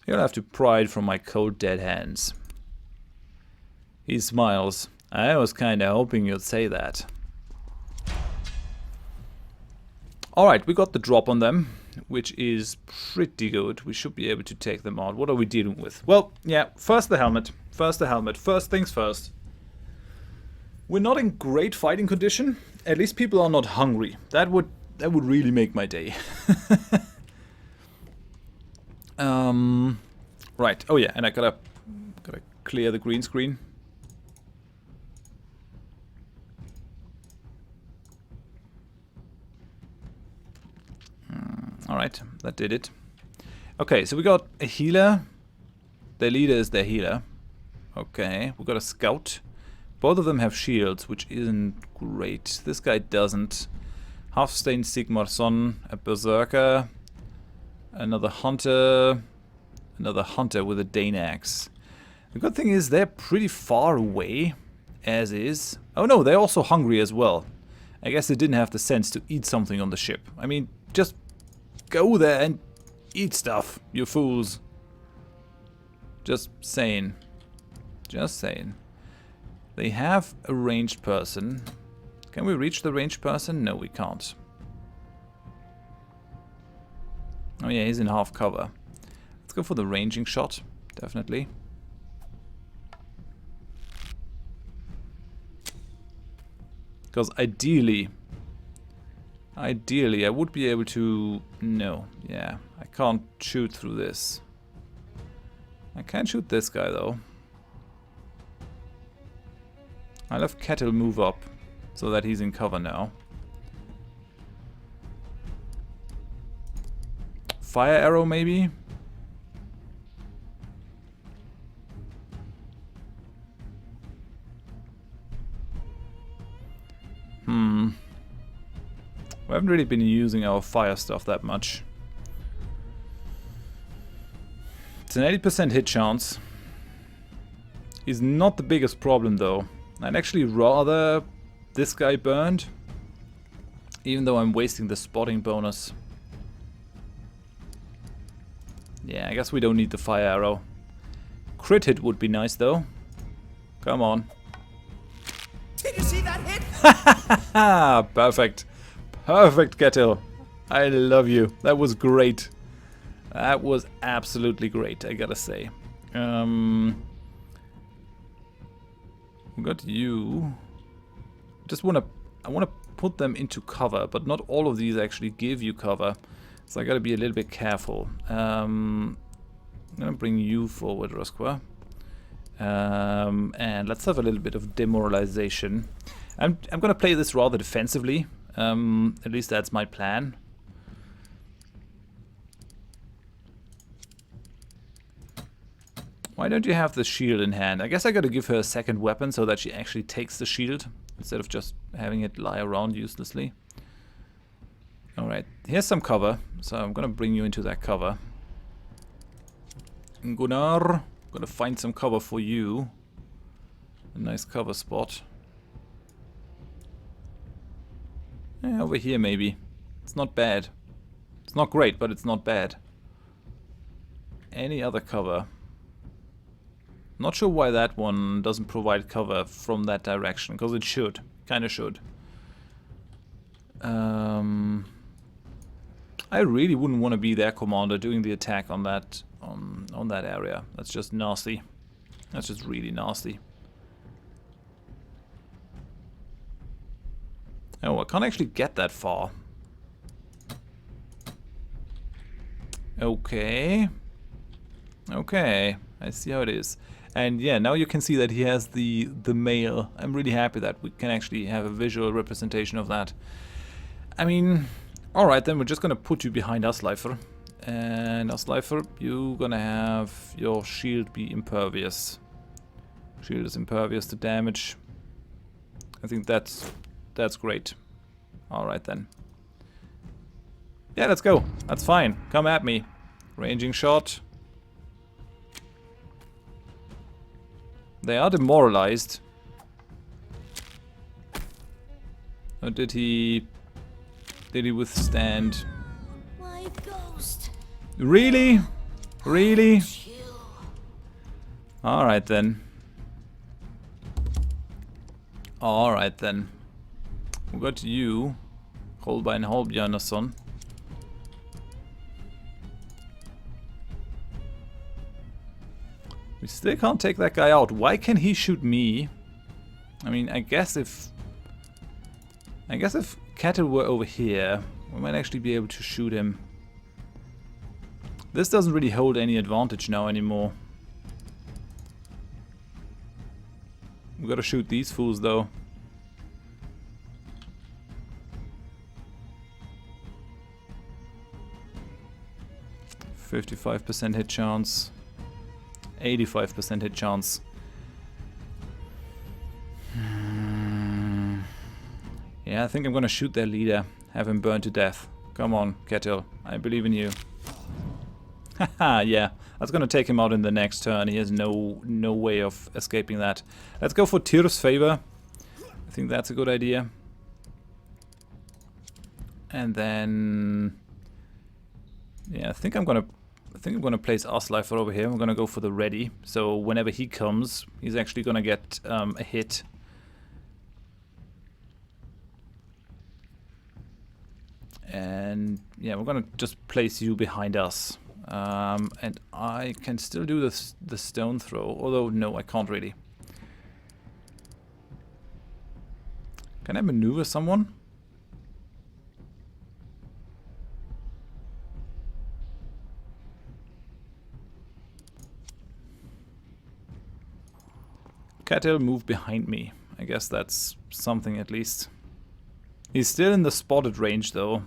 You'll have to pry it from my cold dead hands. He smiles. I was kinda hoping you'd say that. Alright, we got the drop on them, which is pretty good. We should be able to take them out. What are we dealing with? Well, yeah, first the helmet. First the helmet. First things first. We're not in great fighting condition. At least people are not hungry. That would really make my day. Right. Oh yeah, and I gotta clear the green screen. Alright, that did it. Okay, so we got a healer. Their leader is their healer. Okay, we got a scout. Both of them have shields, which isn't great. This guy doesn't. Half-stained Sigmarsson, a berserker, another hunter with a Dane axe. The good thing is they're pretty far away, as is. Oh no, they're also hungry as well. I guess they didn't have the sense to eat something on the ship. I mean, just go there and eat stuff, you fools. Just saying. Just saying. They have a ranged person. Can we reach the ranged person? No, we can't. Oh yeah, he's in half cover. Let's go for the ranging shot, definitely. Because ideally I would be able to... No, yeah, I can't shoot through this. I can shoot this guy though. I'll have Kettle move up so that he's in cover now. Fire arrow maybe? We haven't really been using our fire stuff that much. It's an 80% hit chance. He's not the biggest problem though. I'd actually rather this guy burned, even though I'm wasting the spotting bonus. Yeah, I guess we don't need the fire arrow. Crit hit would be nice though. Come on. Did you see that hit? Perfect. Perfect, Kettle. I love you. That was great. That was absolutely great, I gotta say. We got you. I wanna put them into cover, but not all of these actually give you cover. So I gotta be a little bit careful. I'm gonna bring you forward, Rosqua. And let's have a little bit of demoralization. I'm gonna play this rather defensively. At least that's my plan. Why don't you have the shield in hand? I guess I gotta give her a second weapon so that she actually takes the shield instead of just having it lie around uselessly. Alright, here's some cover, so I'm gonna bring you into that cover. Gunnar, gonna find some cover for you. A nice cover spot. Yeah, over here maybe. It's not bad. It's not great, but it's not bad. Any other cover? Not sure why that one doesn't provide cover from that direction, because it should. Kinda should. I really wouldn't want to be their commander doing the attack on that on that area. That's just nasty. That's just really nasty. Oh, I can't actually get that far. Okay. Okay, I see how it is. And yeah, now you can see that he has the mail. I'm really happy that we can actually have a visual representation of that. I mean, alright, then we're just gonna put you behind Asleifer. And Asleifer, you're gonna have your shield be impervious. Shield is impervious to damage. I think that's great. Alright then. Yeah, let's go. That's fine. Come at me. Ranging shot. They are demoralized. Or did he withstand? My ghost. Really? Really? Alright then. Alright then. We got you. Holbein Holbjarnason. We still can't take that guy out. Why can he shoot me? I mean, I guess if Kettle were over here, we might actually be able to shoot him. This doesn't really hold any advantage now anymore. We gotta shoot these fools though. 55% hit chance. 85% hit chance. Yeah, I think I'm gonna shoot their leader. Have him burned to death. Come on, Kettle. I believe in you. Haha, yeah. That's gonna take him out in the next turn. He has no way of escaping that. Let's go for Tyr's favor. I think that's a good idea. And then... yeah, I think I'm gonna place Asleifer over here. I'm gonna go for the ready. So whenever he comes, he's actually gonna get a hit. And yeah, we're gonna just place you behind us. And I can still do the stone throw, although no, I can't really. Can I maneuver someone? Kettle, move behind me. I guess that's something at least. He's still in the spotted range though.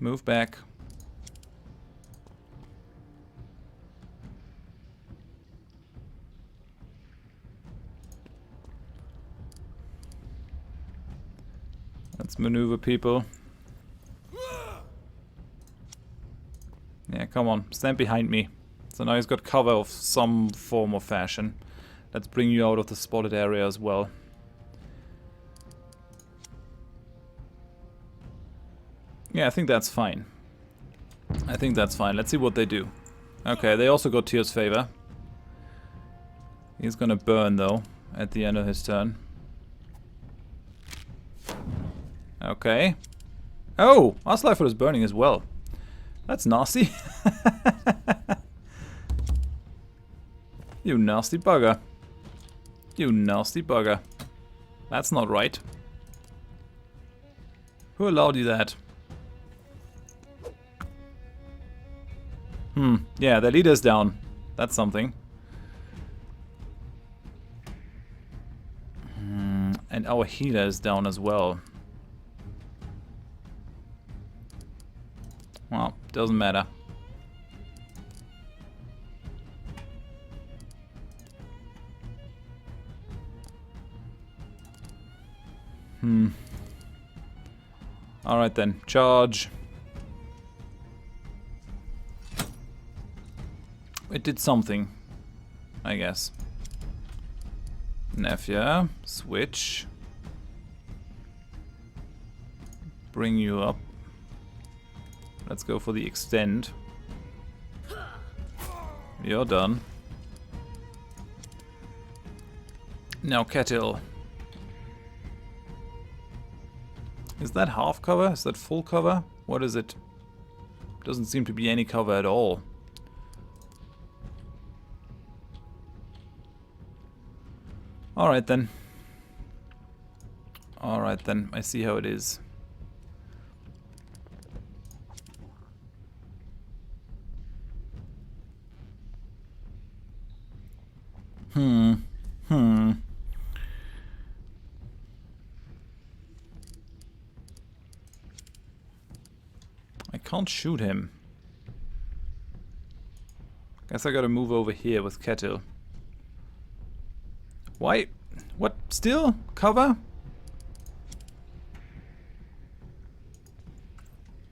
Move back. Let's maneuver people. Yeah, come on, stand behind me. So now he's got cover of some form or fashion. Let's bring you out of the spotted area as well. Yeah, I think that's fine. I think that's fine. Let's see what they do. Okay, they also got Tyr's favor. He's gonna burn though at the end of his turn. Okay. Oh, Asleifer is burning as well. That's nasty. You nasty bugger. You nasty bugger. That's not right. Who allowed you that? Yeah, their leader's down. That's something. And our healer is down as well. Well, doesn't matter. Alright then, charge. It did something, I guess. Nefja, switch. Bring you up. Let's go for the extend. You're done. Now Kettle. Is that half cover? Is that full cover? What is it? Doesn't seem to be any cover at all. Alright then. Alright then, I see how it is. I can't shoot him. Guess I gotta move over here with Kettle. Why? What? Still? Cover?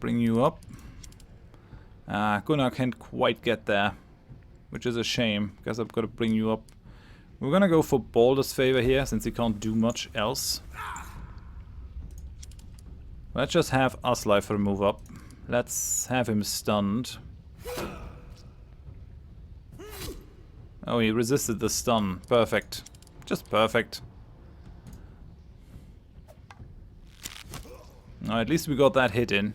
bring you up. Gunnar can't quite get there, which is a shame. Guess I've got to bring you up. We're gonna go for Baldur's favor here, since he can't do much else. Let's just have Asleifer move up. Let's have him stunned. Oh, he resisted the stun. Perfect. Just perfect. No, at least we got that hit in.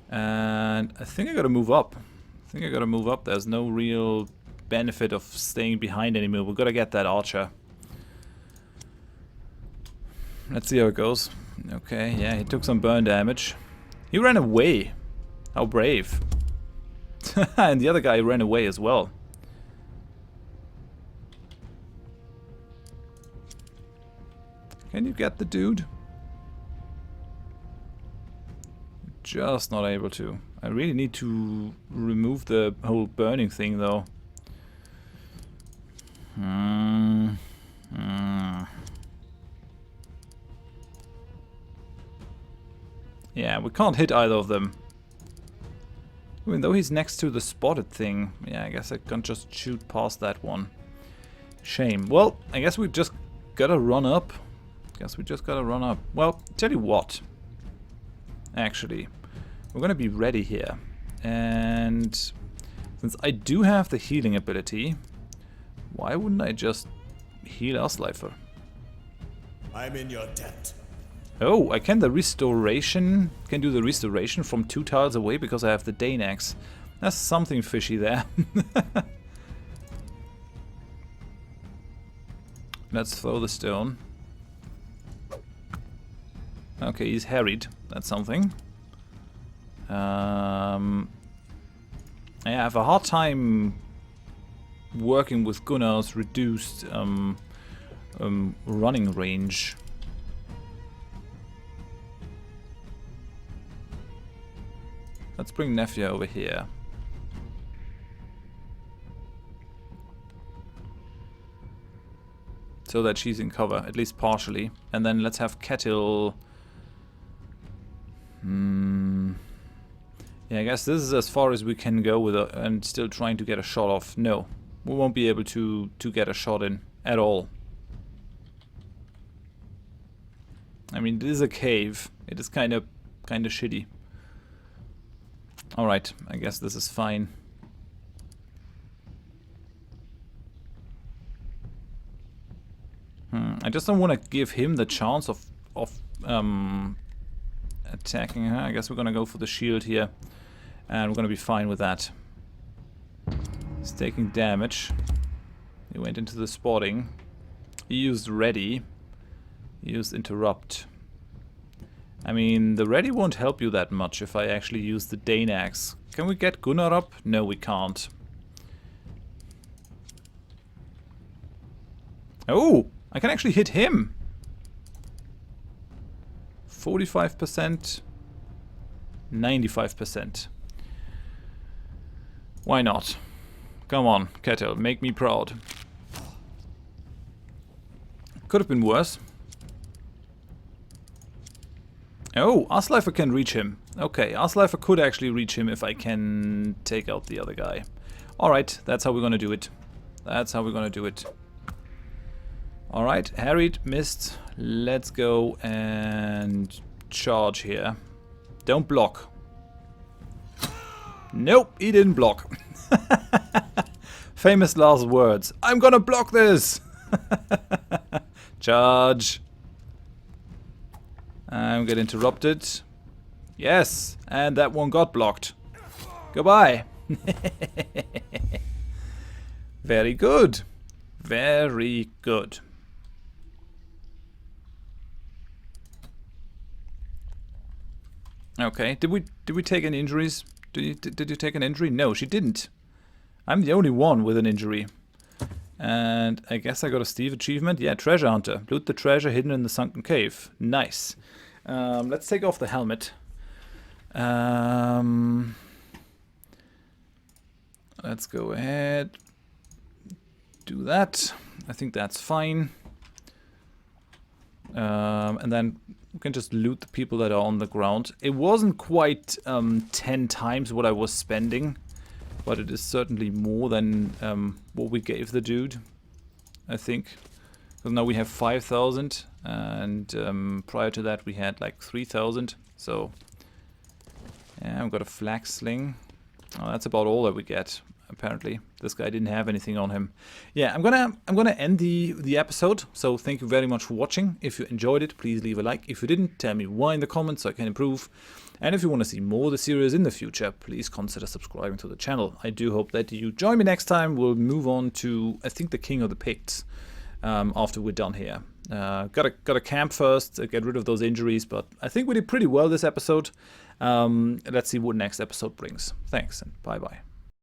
And I think I gotta move up. There's no real benefit of staying behind anymore. We've gotta get that archer. Let's see how it goes. Okay, yeah, he took some burn damage. He ran away. How brave. And the other guy ran away as well. Can you get the dude? Just not able to. I really need to remove the whole burning thing though. Yeah, we can't hit either of them. Even though he's next to the spotted thing. Yeah, I guess I can just shoot past that one. Shame. Well, I guess we just gotta run up. Well, tell you what. Actually, we're gonna be ready here. And since I do have the healing ability, why wouldn't I just heal Asleifer? I'm in your debt. Oh, I can do the restoration from 2 tiles away because I have the Dane axe. That's something fishy there. Let's throw the stone. Okay, he's harried. That's something. I have a hard time working with Gunnar's reduced running range. Let's bring Nefja over here. So that she's in cover, at least partially. And then let's have Ketil. Yeah, I guess this is as far as we can go with it, and still trying to get a shot off. No, we won't be able to get a shot in at all. I mean, it is a cave. It is kind of shitty. All right, I guess this is fine. I just don't want to give him the chance of attacking her. I guess we're gonna go for the shield here, and we're gonna be fine with that. He's taking damage. He went into the spotting. He used ready. He used interrupt. I mean, the ready won't help you that much if I actually use the Dane axe. Can we get Gunnar up? No, we can't. Oh, I can actually hit him. 45%, 95%. Why not? Come on, Ketil, make me proud. Could have been worse. Oh, Asleifer can reach him. Okay, Asleifer could actually reach him if I can take out the other guy. Alright, that's how we're gonna do it. Alright, harried, missed. Let's go and charge here. Don't block. Nope, he didn't block. Famous last words. I'm gonna block this! Charge. I'm get interrupted. Yes, and that one got blocked. Goodbye. Very good. Very good. Okay, did we take any injuries? Did you take an injury? No, she didn't. I'm the only one with an injury. And I guess I got a Steve achievement. Yeah, treasure hunter. Loot the treasure hidden in the sunken cave. Nice. Let's take off the helmet. Let's go ahead. Do that. I think that's fine. And then we can just loot the people that are on the ground. It wasn't quite 10 times what I was spending, but it is certainly more than what we gave the dude, I think. Because now we have 5,000, and prior to that we had like 3,000. So yeah, I've got a flag sling. Oh, that's about all that we get. Apparently, this guy didn't have anything on him. Yeah, I'm gonna end the episode. So thank you very much for watching. If you enjoyed it, please leave a like. If you didn't, tell me why in the comments so I can improve. And if you want to see more of the series in the future, please consider subscribing to the channel. I do hope that you join me next time. We'll move on to, I think, the King of the Picts after we're done here. Gotta camp first, get rid of those injuries, but I think we did pretty well this episode. Let's see what next episode brings. Thanks and bye bye.